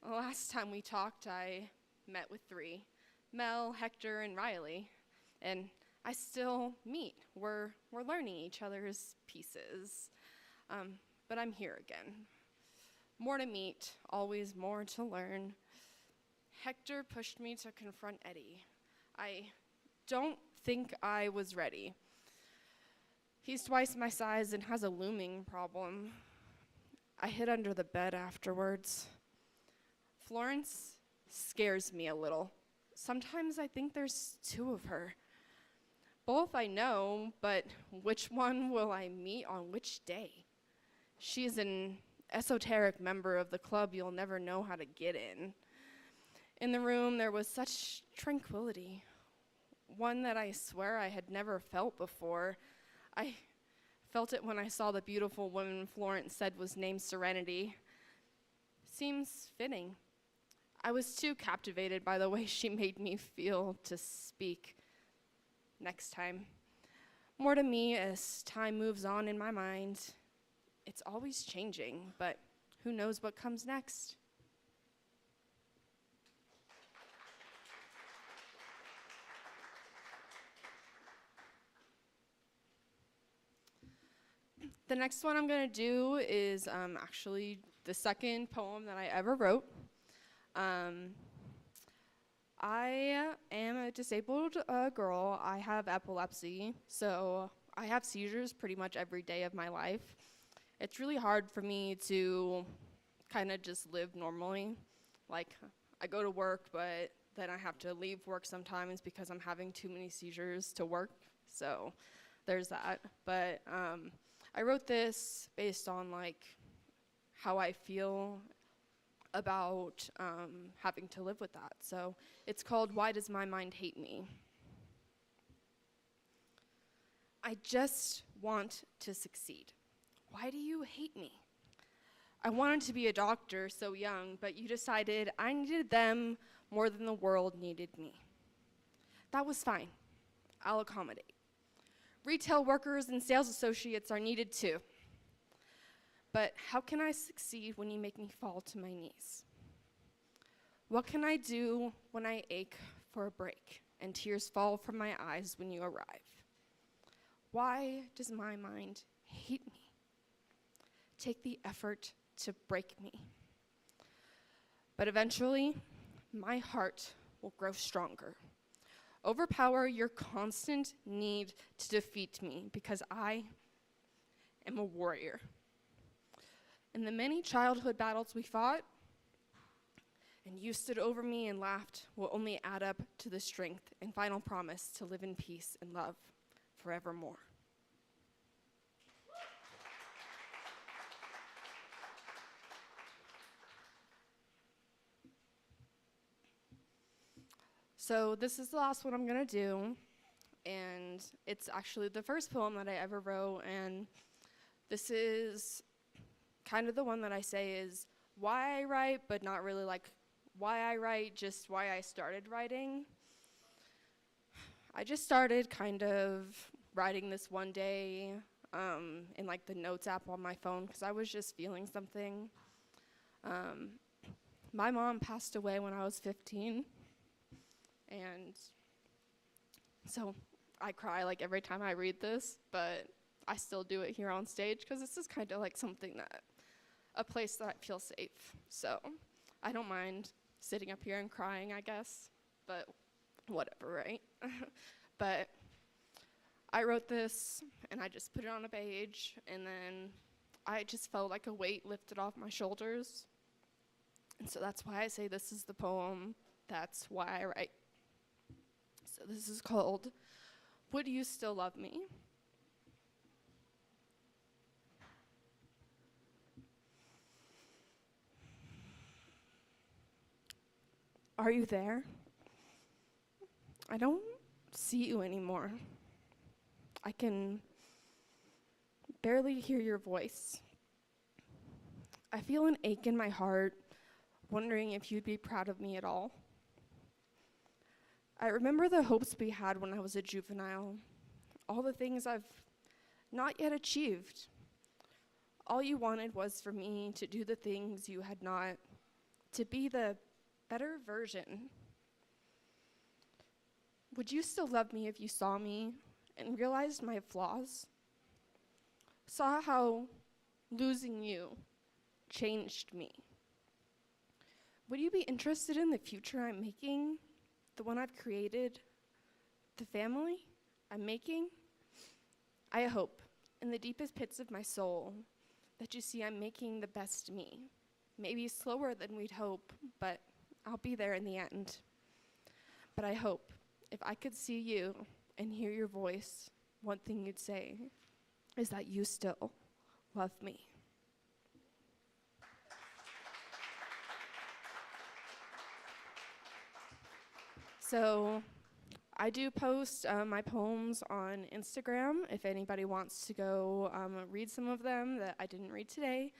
The last time we talked, I met with three, Mel, Hector, and Riley. And I still meet. We're learning each other's pieces. But I'm here again. More to meet, always more to learn. Hector pushed me to confront Eddie. I don't think I was ready. He's twice my size and has a looming problem. I hid under the bed afterwards. Florence scares me a little. Sometimes I think there's two of her. Both I know, but which one will I meet on which day? She's an esoteric member of the club you'll never know how to get in. In the room, there was such tranquility, one that I swear I had never felt before. I felt it when I saw the beautiful woman Florence said was named Serenity. Seems fitting. I was too captivated by the way she made me feel to speak. Next time. More to me as time moves on in my mind. It's always changing, but who knows what comes next? The next one I'm going to do is actually the second poem that I ever wrote. I am a disabled girl. I have epilepsy, so I have seizures pretty much every day of my life. It's really hard for me to kind of just live normally. Like, I go to work, but then I have to leave work sometimes because I'm having too many seizures to work, so there's that. But I wrote this based on like how I feel about having to live with that. So it's called Why Does My Mind Hate Me? I just want to succeed. Why do you hate me? I wanted to be a doctor so young, but you decided I needed them more than the world needed me. That was fine. I'll accommodate. Retail workers and sales associates are needed too. But how can I succeed when you make me fall to my knees? What can I do when I ache for a break and tears fall from my eyes when you arrive? Why does my mind hate me? Take the effort to break me. But eventually, my heart will grow stronger. Overpower your constant need to defeat me because I am a warrior. In the many childhood battles we fought, and you stood over me and laughed, will only add up to the strength and final promise to live in peace and love forevermore. So this is the last one I'm gonna do, and it's actually the first poem that I ever wrote, and this is kind of the one that I say is why I write, but not really like why I write, just why I started writing. I just started kind of writing this one day in like the notes app on my phone because I was just feeling something. My mom passed away when I was 15. And so I cry like every time I read this, but I still do it here on stage because this is kind of like something that, a place that I feel safe. So I don't mind sitting up here and crying, I guess, but whatever, right? But I wrote this and I just put it on a page and then I just felt like a weight lifted off my shoulders. And so that's why I say this is the poem. That's why I write. So this is called, Would You Still Love Me? Are you there? I don't see you anymore. I can barely hear your voice. I feel an ache in my heart, wondering if you'd be proud of me at all. I remember the hopes we had when I was a juvenile, all the things I've not yet achieved. All you wanted was for me to do the things you had not to be the better version. Would you still love me if you saw me and realized my flaws? Saw how losing you changed me? Would you be interested in the future I'm making? The one I've created? The family I'm making? I hope, in the deepest pits of my soul, that you see I'm making the best me. Maybe slower than we'd hope, but I'll be there in the end. But I hope, if I could see you and hear your voice, one thing you'd say is that you still love me. So I do post my poems on Instagram if anybody wants to go read some of them that I didn't read today.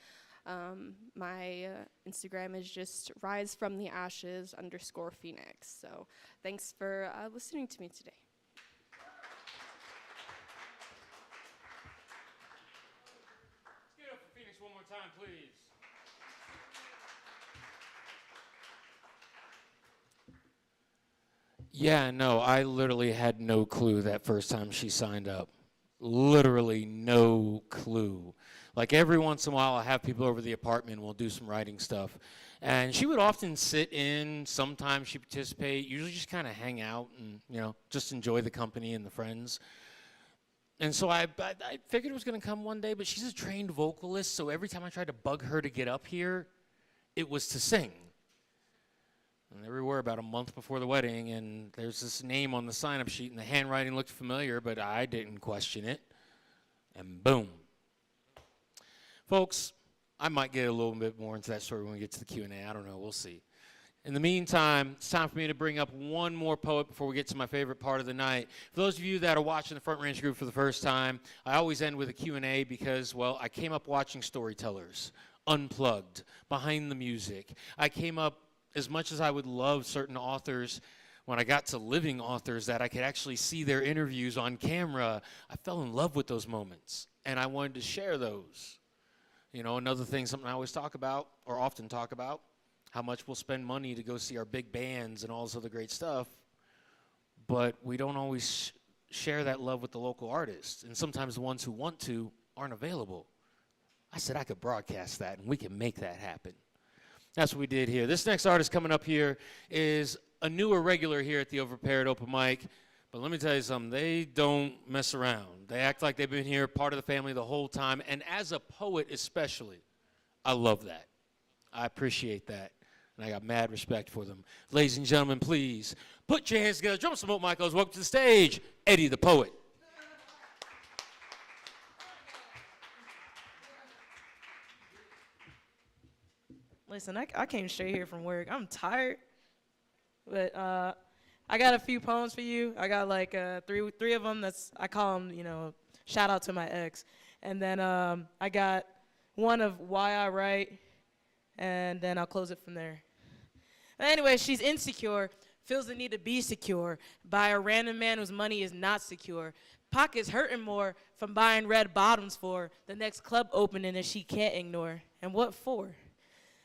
My Instagram is just risefromtheashes_Phoenix. So thanks for listening to me today. Let's give it up for Phoenix one more time, please. Yeah, no, I literally had no clue that first time she signed up. Literally no clue. Like every once in a while, I have people over the apartment and we'll do some writing stuff. And she would often sit in, sometimes she'd participate, usually just kind of hang out and, just enjoy the company and the friends. And so I figured it was going to come one day, but she's a trained vocalist, so every time I tried to bug her to get up here, it was to sing. And there we were about a month before the wedding, and there's this name on the sign-up sheet, and the handwriting looked familiar, but I didn't question it. And boom. Folks, I might get a little bit more into that story when we get to the Q&A. I don't know. We'll see. In the meantime, it's time for me to bring up one more poet before we get to my favorite part of the night. For those of you that are watching the Front Range Group for the first time, I always end with a Q&A because, well, I came up watching storytellers, unplugged, behind the music. I came up, as much as I would love certain authors, when I got to living authors that I could actually see their interviews on camera, I fell in love with those moments, and I wanted to share those. Another thing, something I always talk about, or often talk about, how much we'll spend money to go see our big bands and all this other great stuff, but we don't always share that love with the local artists, and sometimes the ones who want to aren't available. I said I could broadcast that, and we can make that happen. That's what we did here. This next artist coming up here is a newer regular here at the Overpaired Open Mic. But let me tell you something. They don't mess around. They act like they've been here, part of the family the whole time. And as a poet especially, I love that. I appreciate that. And I got mad respect for them. Ladies and gentlemen, please put your hands together. Drum some smoke, Michaels. Welcome to the stage, Eddie the Poet. Listen, I came straight here from work. I'm tired, but I got a few poems for you. I got like three of them. I call them, shout out to my ex. And then I got one of why I write, and then I'll close it from there. But anyway, she's insecure, feels the need to be secure by a random man whose money is not secure. Pockets hurting more from buying red bottoms for the next club opening that she can't ignore. And what for?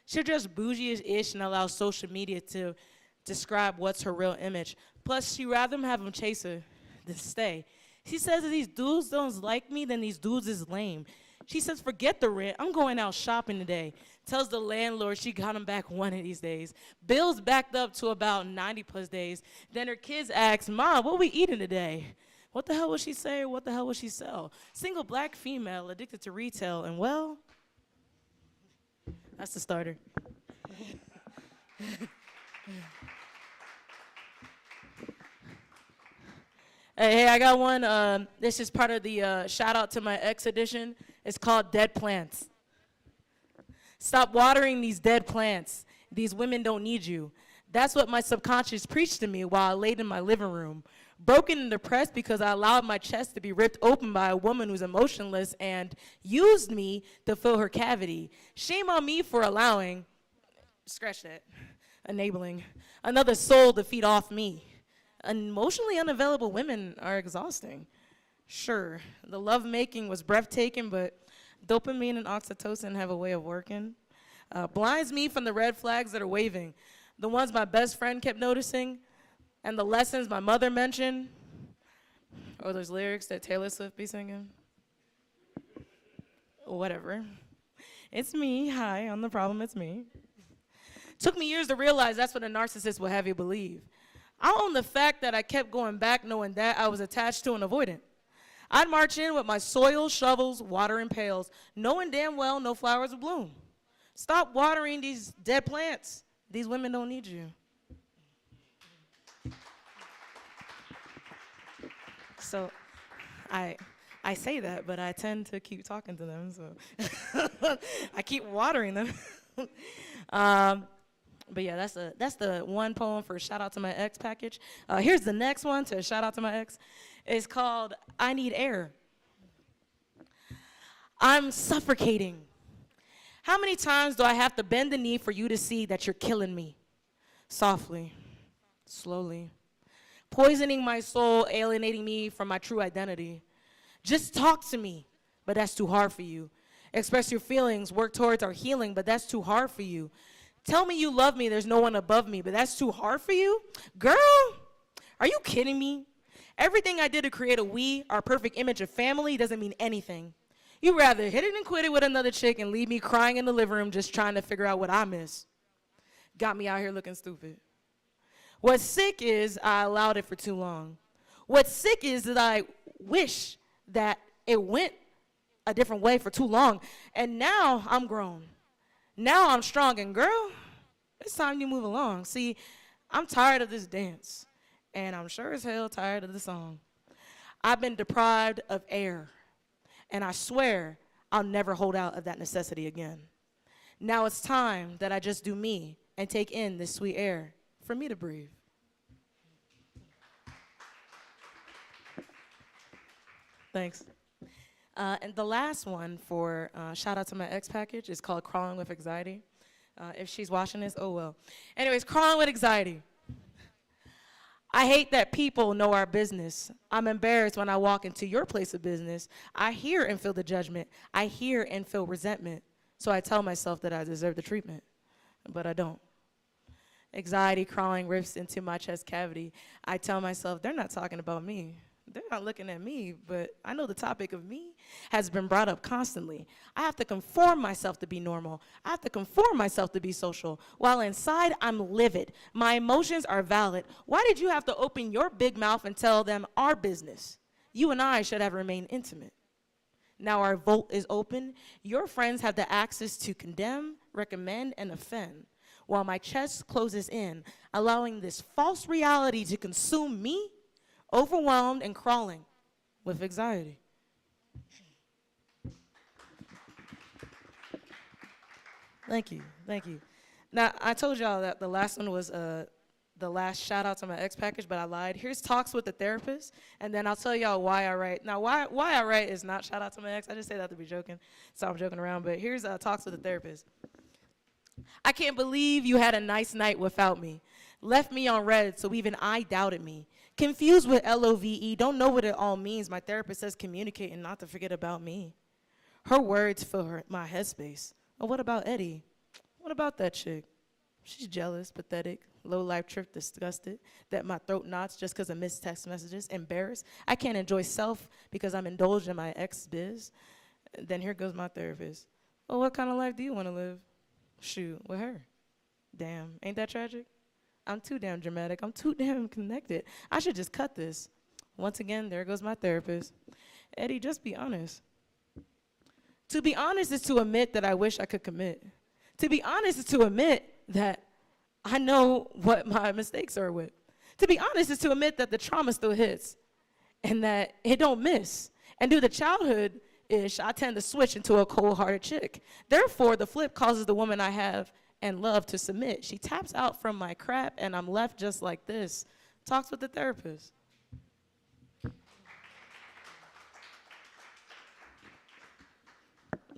She'll dress bougie as ish and allow social media to describe what's her real image. Plus, she'd rather have them chase her than stay. She says if these dudes don't like me, then these dudes is lame. She says, forget the rent, I'm going out shopping today. Tells the landlord she got him back one of these days. Bills backed up to about 90 plus days. Then her kids ask, Mom, what we eating today? What the hell will she say or what the hell will she sell? Single black female addicted to retail, and well, that's the starter. Hey, I got one. This is part of the shout out to my ex edition. It's called Dead Plants. Stop watering these dead plants. These women don't need you. That's what my subconscious preached to me while I laid in my living room. Broken and depressed because I allowed my chest to be ripped open by a woman who's emotionless and used me to fill her cavity. Shame on me for allowing, scratch that, enabling, another soul to feed off me. Emotionally unavailable women are exhausting. Sure, the lovemaking was breathtaking, but dopamine and oxytocin have a way of working. Blinds me from the red flags that are waving, the ones my best friend kept noticing, and the lessons my mother mentioned, or those lyrics that Taylor Swift be singing. Whatever. It's me. Hi, I'm the problem. It's me. Took me years to realize that's what a narcissist will have you believe. I own the fact that I kept going back knowing that I was attached to an avoidant. I'd march in with my soil, shovels, water, and pails, knowing damn well no flowers would bloom. Stop watering these dead plants. These women don't need you. So I say that, but I tend to keep talking to them, so I keep watering them. But yeah, that's the one poem for Shout Out to My Ex package. Here's the next one to Shout Out to My Ex. It's called I Need Air. I'm suffocating. How many times do I have to bend the knee for you to see that you're killing me? Softly, slowly, poisoning my soul, alienating me from my true identity. Just talk to me, but that's too hard for you. Express your feelings, work towards our healing, but that's too hard for you. Tell me you love me, there's no one above me, but that's too hard for you? Girl, are you kidding me? Everything I did to create a we, our perfect image of family, doesn't mean anything. You'd rather hit it and quit it with another chick and leave me crying in the living room just trying to figure out what I miss. Got me out here looking stupid. What's sick is I allowed it for too long. What's sick is that I wish that it went a different way for too long. And now I'm grown. Now I'm strong, and girl, it's time you move along. See, I'm tired of this dance, and I'm sure as hell tired of the song. I've been deprived of air, and I swear I'll never hold out of that necessity again. Now it's time that I just do me and take in this sweet air for me to breathe. Thanks. And the last one for Shout Out to My Ex package is called Crawling with Anxiety. If she's watching this, oh well. Anyways, Crawling with Anxiety. I hate that people know our business. I'm embarrassed when I walk into your place of business. I hear and feel the judgment. I hear and feel resentment. So I tell myself that I deserve the treatment, but I don't. Anxiety crawling rips into my chest cavity. I tell myself, they're not talking about me. They're not looking at me, but I know the topic of me has been brought up constantly. I have to conform myself to be normal. I have to conform myself to be social. While inside, I'm livid. My emotions are valid. Why did you have to open your big mouth and tell them our business? You and I should have remained intimate. Now our vote is open. Your friends have the access to condemn, recommend, and offend, while my chest closes in, allowing this false reality to consume me, overwhelmed and crawling with anxiety. Thank you, thank you. Now, I told y'all that the last one was the last shout out to my ex package, but I lied. Here's Talks with the Therapist, and then I'll tell y'all why I write. Now, why I write is not shout out to my ex. I just say that to be joking, so I'm joking around, but here's Talks with the Therapist. I can't believe you had a nice night without me. Left me on red, so even I doubted me. Confused with LOVE, don't know what it all means. My therapist says communicate and not to forget about me. Her words fill my headspace. Oh, what about Eddie? What about that chick? She's jealous, pathetic, low-life trip, disgusted, that my throat knots just because of missed text messages, embarrassed. I can't enjoy self because I'm indulged in my ex-biz. Then here goes my therapist. Well, what kind of life do you want to live? Shoot, with her. Damn, ain't that tragic? I'm too damn dramatic. I'm too damn connected. I should just cut this. Once again, there goes my therapist. Eddie, just be honest. To be honest is to admit that I wish I could commit. To be honest is to admit that I know what my mistakes are with. To be honest is to admit that the trauma still hits and that it don't miss. And due to childhood-ish, I tend to switch into a cold-hearted chick. Therefore, the flip causes the woman I have and love to submit. She taps out from my crap, and I'm left just like this. Talks with the therapist.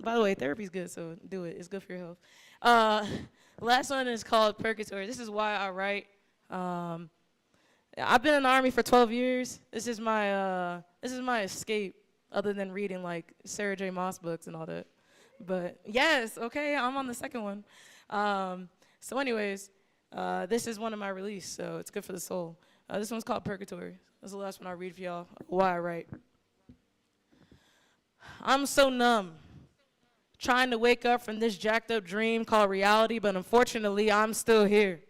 By the way, therapy's good, so do it. It's good for your health. Last one is called Purgatory. This is why I write. I've been in the Army for 12 years. This is my escape, other than reading like Sarah J. Maas books and all that. But yes, okay, I'm on the second one. So anyways, this is one of my release, so it's good for the soul. This one's called Purgatory. This is the last one I'll read for y'all. Why I write. I'm so numb, trying to wake up from this jacked up dream called reality, but unfortunately, I'm still here.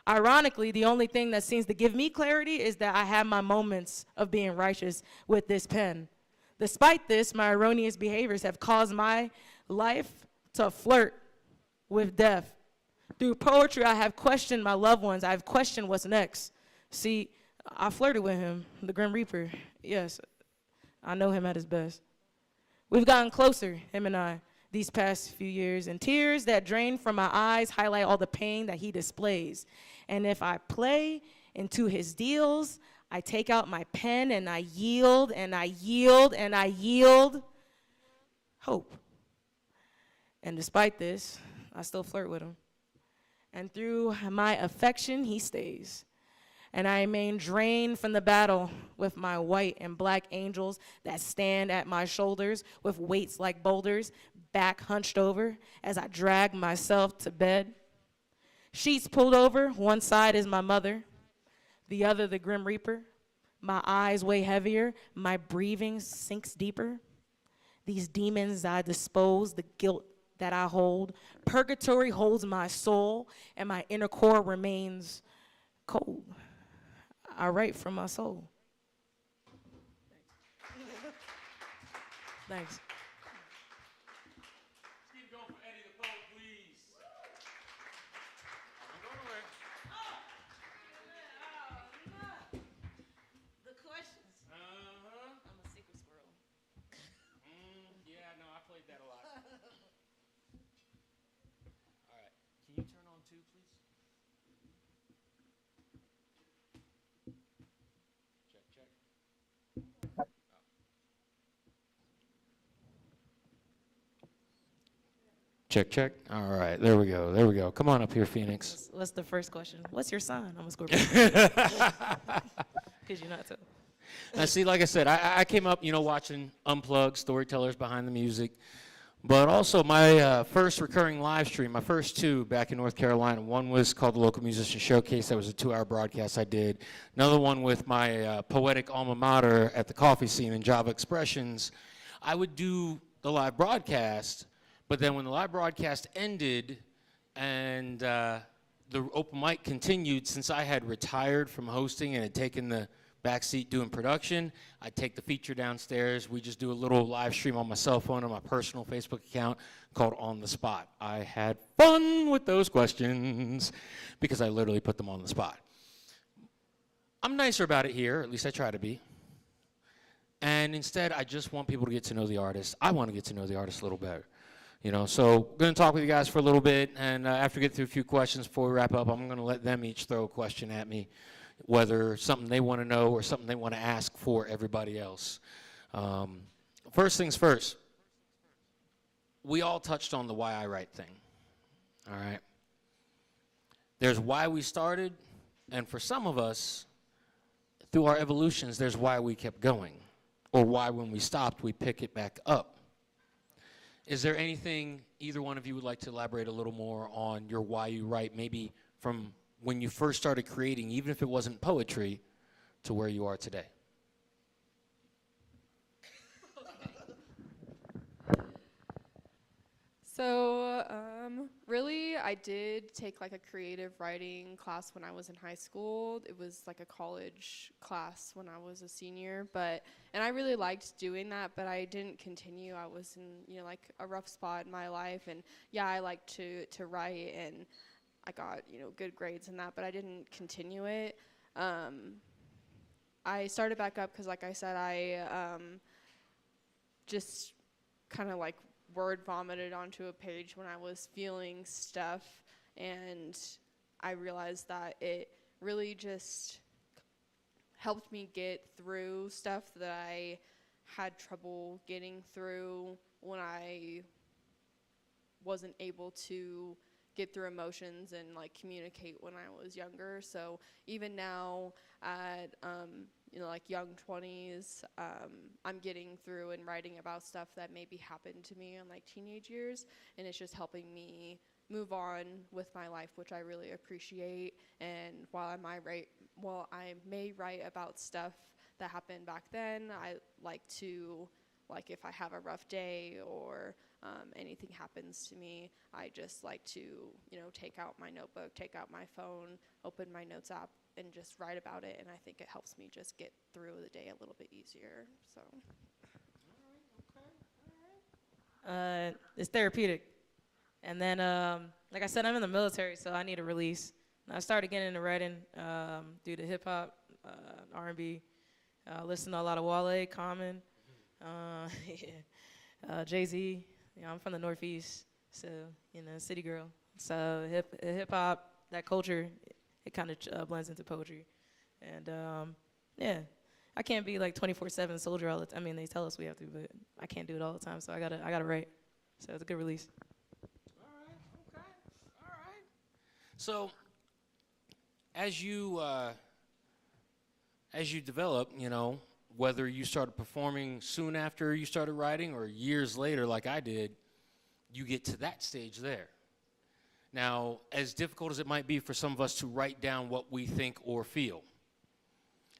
Ironically, the only thing that seems to give me clarity is that I have my moments of being righteous with this pen. Despite this, my erroneous behaviors have caused my life to flirt with death. Through poetry, I have questioned my loved ones. I've questioned what's next. See, I flirted with him, the Grim Reaper. Yes, I know him at his best. We've gotten closer, him and I, these past few years, and tears that drain from my eyes highlight all the pain that he displays. And if I play into his deals, I take out my pen and I yield and I yield and I yield hope. And despite this, I still flirt with him. And through my affection, he stays. And I remain drained from the battle with my white and black angels that stand at my shoulders with weights like boulders, back hunched over as I drag myself to bed. Sheets pulled over, one side is my mother, the other the Grim Reaper. My eyes weigh heavier, my breathing sinks deeper. These demons I dispose, the guilt that I hold. Purgatory holds my soul, and my inner core remains cold. I write from my soul. Thanks. Let's keep going for Eddie the Poet, please. Don't go away. The questions. Uh-huh. I'm a secret squirrel. Yeah, no, I played that a lot. All right. Can you turn on two, please? Check, check. Check, check. All right, there we go. There we go. Come on up here, Phoenix. What's the first question? What's your sign? I'm a Scorpio. Because you're not too. Now, see, like I said, I came up, watching Unplugged, storytellers behind the music. But also my first recurring live stream, my first two back in North Carolina. One was called the Local Musician Showcase. That was a 2-hour broadcast I did. Another one with my poetic alma mater at the coffee scene in Java Expressions. I would do the live broadcast, but then when the live broadcast ended and the open mic continued, since I had retired from hosting and had taken the backseat doing production, I'd take the feature downstairs. We just do a little live stream on my cell phone on my personal Facebook account called On the Spot. I had fun with those questions because I literally put them on the spot. I'm nicer about it here, at least I try to be. And instead, I just want people to get to know the artist. I want to get to know the artist a little better. So I'm going to talk with you guys for a little bit, and after we get through a few questions before we wrap up, I'm going to let them each throw a question at me, whether something they want to know or something they want to ask for everybody else. First things first, we all touched on the why I write thing, all right? There's why we started, and for some of us, through our evolutions, there's why we kept going, or why when we stopped, we pick it back up. Is there anything either one of you would like to elaborate a little more on your why you write, maybe from when you first started creating, even if it wasn't poetry, to where you are today? So, really, I did take like a creative writing class when I was in high school. It was like a college class when I was a senior, and I really liked doing that, but I didn't continue. I was in, like a rough spot in my life, and yeah, I liked to write, and I got, good grades in that, but I didn't continue it. I started back up because, like I said, I just kind of like word vomited onto a page when I was feeling stuff, and I realized that it really just helped me get through stuff that I had trouble getting through when I wasn't able to get through emotions and like communicate when I was younger. So even now at like young 20s. I'm getting through and writing about stuff that maybe happened to me in like teenage years, and it's just helping me move on with my life, which I really appreciate. And while I may write about stuff that happened back then, I like to, like if I have a rough day or anything happens to me, I just like to, take out my notebook, take out my phone, open my notes app, and just write about it. And I think it helps me just get through the day a little bit easier. So. It's therapeutic. And then, like I said, I'm in the military, so I need a release. And I started getting into writing due to hip hop, R&B. Listen to a lot of Wale, Common, Jay-Z. I'm from the Northeast, so city girl. So hip hop, that culture, it kind of blends into poetry. And yeah, I can't be like 24/7 soldier all the time. I mean, they tell us we have to, but I can't do it all the time. So I gotta write. So it's a good release. All right. Okay. All right. So as you develop, whether you started performing soon after you started writing or years later, like I did, you get to that stage there. Now, as difficult as it might be for some of us to write down what we think or feel,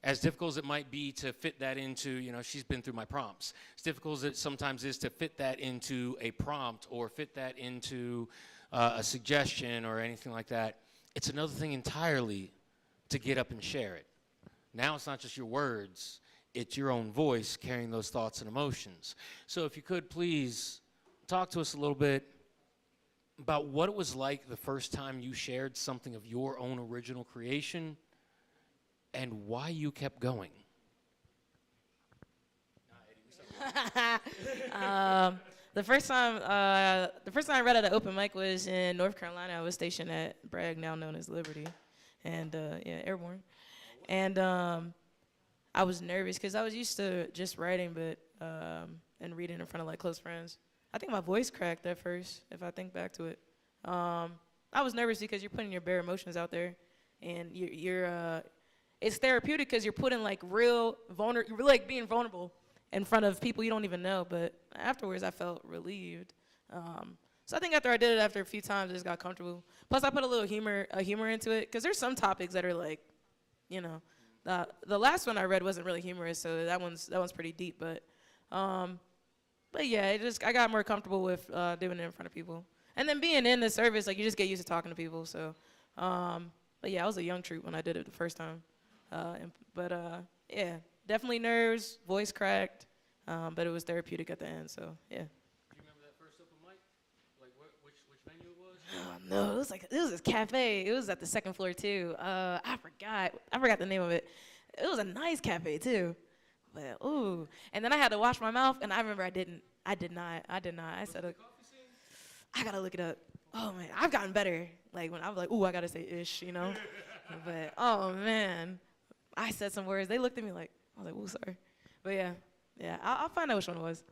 as difficult as it might be to fit that into, she's been through my prompts. As difficult as it sometimes is to fit that into a prompt or fit that into a suggestion or anything like that, it's another thing entirely to get up and share it. Now it's not just your words, it's your own voice carrying those thoughts and emotions. So if you could please talk to us a little bit about what it was like the first time you shared something of your own original creation and why you kept going. The first time I read at an open mic was in North Carolina. I was stationed at Bragg, now known as Liberty, and Airborne. And I was nervous because I was used to just writing, but and reading in front of like close friends. I think my voice cracked at first, if I think back to it. I was nervous because you're putting your bare emotions out there, and you're it's therapeutic because you're putting like you're like being vulnerable in front of people you don't even know. But afterwards, I felt relieved. So I think after I did it after a few times, I just got comfortable. Plus, I put a little humor into it because there's some topics that are like, the last one I read wasn't really humorous, so that one's pretty deep. But yeah, I got more comfortable with doing it in front of people. And then being in the service, like you just get used to talking to people. So, but yeah, I was a young troop when I did it the first time. Yeah, definitely nerves, voice cracked, but it was therapeutic at the end. So yeah. Do you remember that first open mic? Like which venue it was? No, it was this cafe. It was at the second floor too. I forgot the name of it. It was a nice cafe too. But ooh, and then I had to wash my mouth, and I remember I did not. I said, I gotta look it up. Oh man, I've gotten better. Like when I was like, ooh, I gotta say ish, But oh man, I said some words. They looked at me like, I was like, ooh, sorry. But yeah, I'll find out which one it was.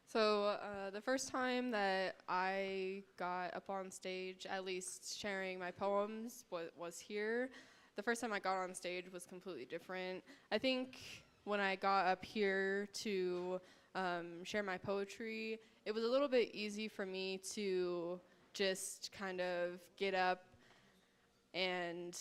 So the first time that I got up on stage, at least sharing my poems, was here. The first time I got on stage was completely different. I think when I got up here to share my poetry, it was a little bit easy for me to just kind of get up and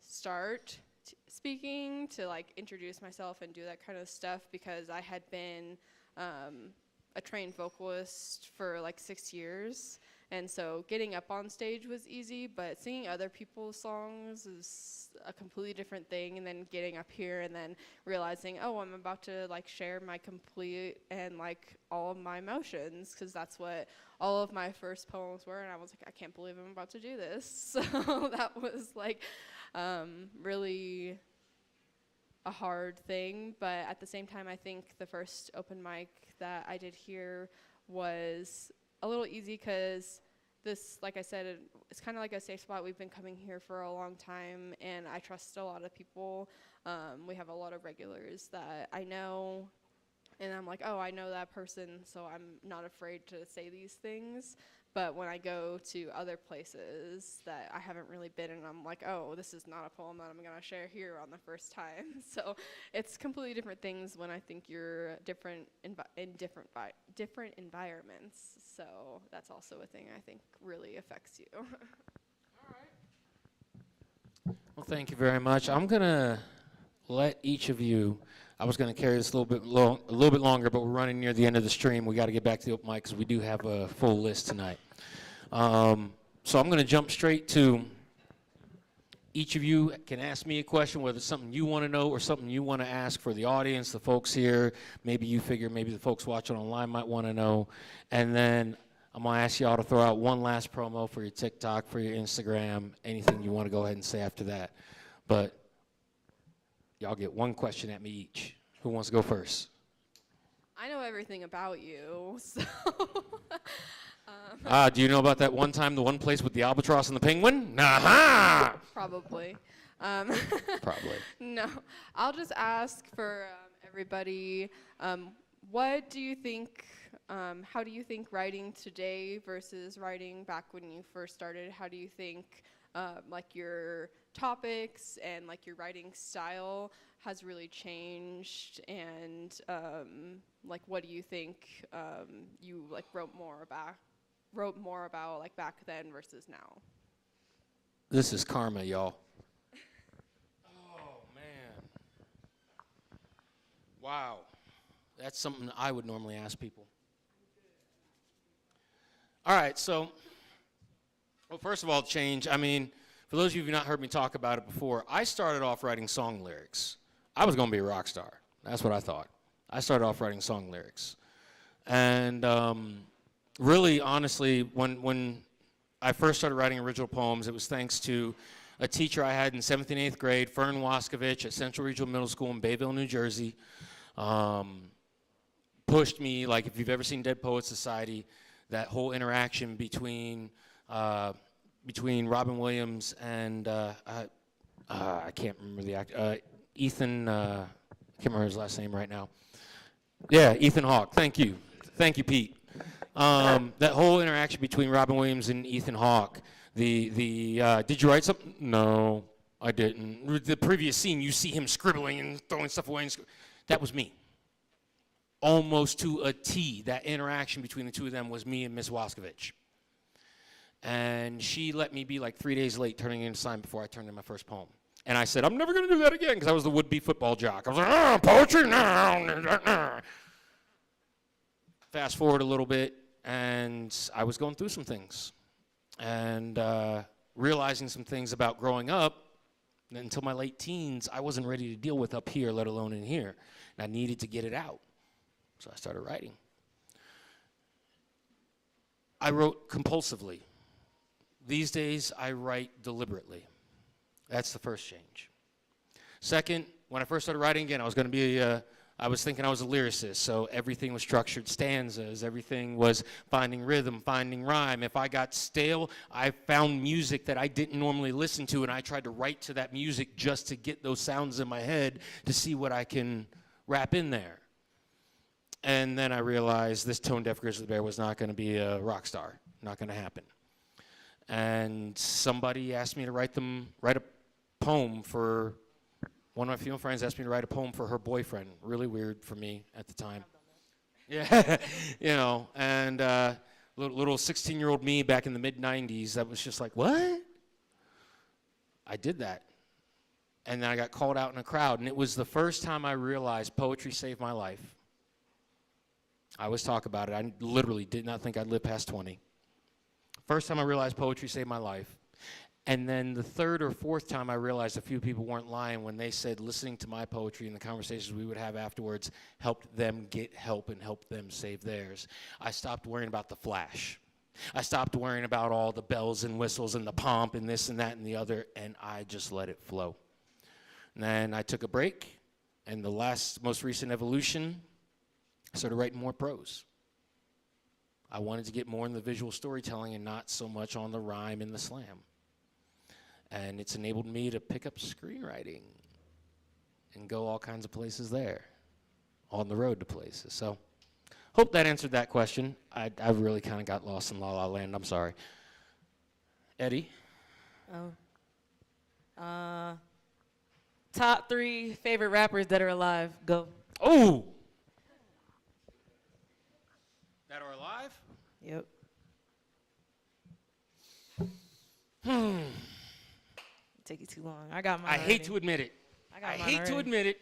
start speaking, to like introduce myself and do that kind of stuff, because I had been a trained vocalist for like 6 years. And so getting up on stage was easy, but singing other people's songs is a completely different thing. And then getting up here and then realizing, oh, I'm about to like share my complete and like all of my emotions, because that's what all of my first poems were. And I was like, I can't believe I'm about to do this. So that was like really a hard thing. But at the same time, I think the first open mic that I did here was a little easy, because this, like I said, it's kind of like a safe spot. We've been coming here for a long time, and I trust a lot of people. We have a lot of regulars that I know, and I'm like, oh, I know that person, so I'm not afraid to say these things. But when I go to other places that I haven't really been in, I'm like, oh, this is not a poem that I'm gonna share here on the first time. So it's completely different things when I think you're different in different environments. So that's also a thing I think really affects you. Well, thank you very much. I'm gonna let each of you. I was going to carry this a little bit longer, but we're running near the end of the stream. We got to get back to the open mic because we do have a full list tonight. So I'm going to jump straight to each of you can ask me a question, whether it's something you want to know or something you want to ask for the audience, the folks here. Maybe you figure maybe the folks watching online might want to know. And then I'm going to ask y'all to throw out one last promo for your TikTok, for your Instagram, anything you want to go ahead and say after that. But y'all get one question at me each. Who wants to go first? I know everything about you, so. Do you know about that one time, the one place with the albatross and the penguin? Aha! Probably. Probably. No, I'll just ask for everybody, what do you think, how do you think writing today versus writing back when you first started, how do you think like your topics and like your writing style has really changed, and like what do you think you like wrote more about like back then versus now? This is karma, y'all. Oh, man. Wow. That's something I would normally ask people. All right, so, well, first of all, change. I mean, for those of you who've not heard me talk about it before, I started off writing song lyrics. I was going to be a rock star. That's what I thought. I started off writing song lyrics. And really, honestly, when I first started writing original poems, it was thanks to a teacher I had in 7th and 8th grade, Fern Waskovich at Central Regional Middle School in Bayville, New Jersey. Pushed me, like if you've ever seen Dead Poets Society, that whole interaction between Robin Williams and I can't remember the actor, Ethan, I can't remember his last name right now. Yeah, Ethan Hawke. Thank you, Pete. That whole interaction between Robin Williams and Ethan Hawke. Did you write something? No, I didn't. The previous scene, you see him scribbling and throwing stuff away. That was me. Almost to a T, that interaction between the two of them was me and Miss Waskovich. And she let me be like 3 days late turning in a sign before I turned in my first poem. And I said, I'm never going to do that again, because I was the would-be football jock. I was like, poetry now. Fast forward a little bit, and I was going through some things. And realizing some things about growing up, until my late teens, I wasn't ready to deal with up here, let alone in here. And I needed to get it out. So I started writing. I wrote compulsively. These days, I write deliberately. That's the first change. Second, when I first started writing again, I was thinking I was a lyricist, so everything was structured stanzas, everything was finding rhythm, finding rhyme. If I got stale, I found music that I didn't normally listen to, and I tried to write to that music just to get those sounds in my head to see what I can wrap in there. And then I realized this tone-deaf grizzly bear was not going to be a rock star, not going to happen. And somebody asked me to write a poem for, one of my female friends asked me to write a poem for her boyfriend. Really weird for me at the time. Yeah, you know, and little 16-year-old me back in the mid-'90s, that was just like, what? I did that. And then I got called out in a crowd, and it was the first time I realized poetry saved my life. I always talk about it. I literally did not think I'd live past 20. First time I realized poetry saved my life. And then the third or fourth time I realized a few people weren't lying when they said listening to my poetry and the conversations we would have afterwards helped them get help and helped them save theirs. I stopped worrying about the flash. I stopped worrying about all the bells and whistles and the pomp and this and that and the other, and I just let it flow. And then I took a break, and the most recent evolution, I started writing more prose. I wanted to get more in the visual storytelling and not so much on the rhyme and the slam. And it's enabled me to pick up screenwriting and go all kinds of places there, on the road to places. So Hope that answered that question. I really kind of got lost in La La Land. I'm sorry. Eddie? Oh. Top 3 favorite rappers that are alive. Go. Oh! That are alive? Yep. Take you too long. I got mine. I hate to admit it. I hate to admit it.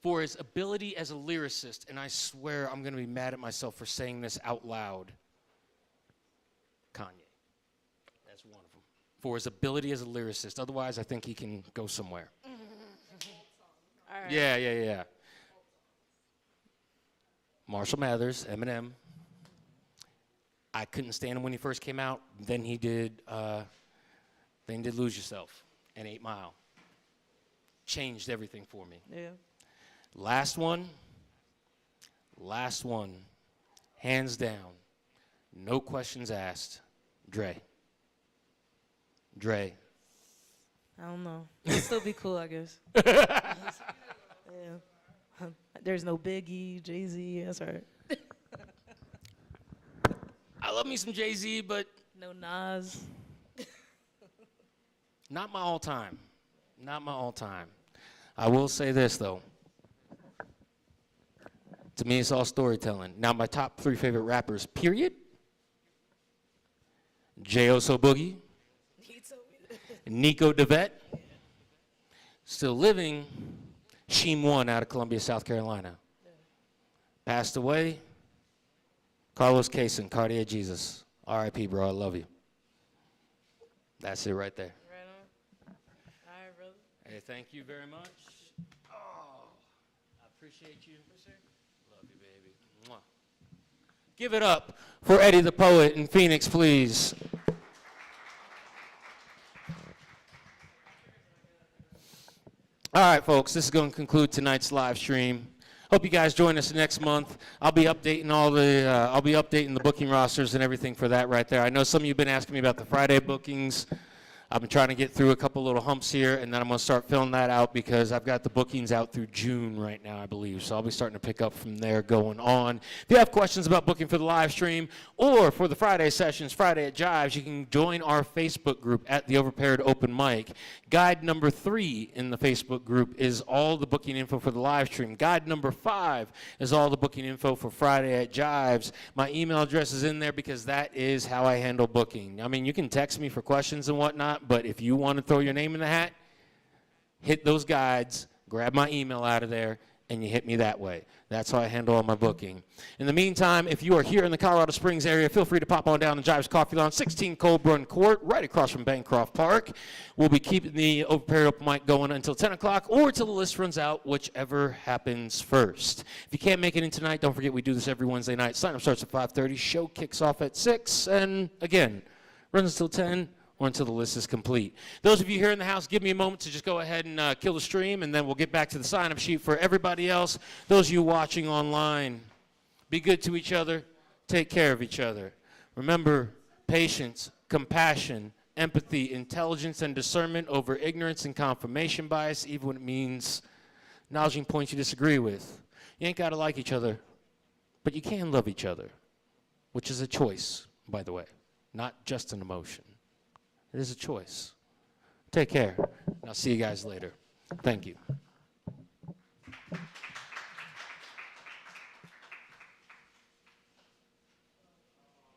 For his ability as a lyricist, and I swear I'm going to be mad at myself for saying this out loud, Kanye. That's one of them. For his ability as a lyricist. Otherwise, I think he can go somewhere. All right. Yeah. Marshall Mathers, Eminem. I couldn't stand him when he first came out. Then he did Lose Yourself and 8 Mile. Changed everything for me. Yeah. Last one, hands down, no questions asked, Dre. I don't know. It'll still be cool, I guess. Yeah. There's no Biggie, Jay-Z, that's all right. I love me some Jay-Z, but No Nas. not my all-time. I will say this, though. To me, it's all storytelling. Now, my top 3 favorite rappers, period. J.O.S.O. Boogie. Nico DeVette. Still living, Sheem 1 out of Columbia, South Carolina. Passed away, Carlos Kaysen, Cartier Jesus. R.I.P., bro, I love you. That's it right there. Right on. All right, brother. Hey, thank you very much. Oh, I appreciate you. For sure. Love you, baby. Mwah. Give it up for Eddie the Poet in Phoenix, please. All right, folks, this is going to conclude tonight's live stream. Hope you guys join us next month. I'll be updating the booking rosters and everything for that right there. I know some of you have been asking me about the Friday bookings. I've been trying to get through a couple little humps here, and then I'm going to start filling that out because I've got the bookings out through June right now, I believe. So I'll be starting to pick up from there going on. If you have questions about booking for the live stream or for the Friday sessions, Friday at Jives, you can join our Facebook group at the Overpaired Open Mic. Guide number 3 in the Facebook group is all the booking info for the live stream. Guide number 5 is all the booking info for Friday at Jives. My email address is in there because that is how I handle booking. I mean, you can text me for questions and whatnot, but if you want to throw your name in the hat, hit those guides, grab my email out of there, and you hit me that way. That's how I handle all my booking. In the meantime, if you are here in the Colorado Springs area, feel free to pop on down to Jives Coffee Lounge, 16 Cold Run Court, right across from Bancroft Park. We'll be keeping the Overpaired Open Mic going until 10 o'clock or until the list runs out, whichever happens first. If you can't make it in tonight, don't forget we do this every Wednesday night. Sign up starts at 5:30, show kicks off at 6, and again, runs until 10. Or until the list is complete. Those of you here in the house, give me a moment to just go ahead and kill the stream, and then we'll get back to the sign-up sheet for everybody else. Those of you watching online, be good to each other. Take care of each other. Remember, patience, compassion, empathy, intelligence, and discernment over ignorance and confirmation bias, even when it means acknowledging points you disagree with. You ain't got to like each other, but you can love each other, which is a choice, by the way, not just an emotion. It is a choice. Take care, and I'll see you guys later. Thank you.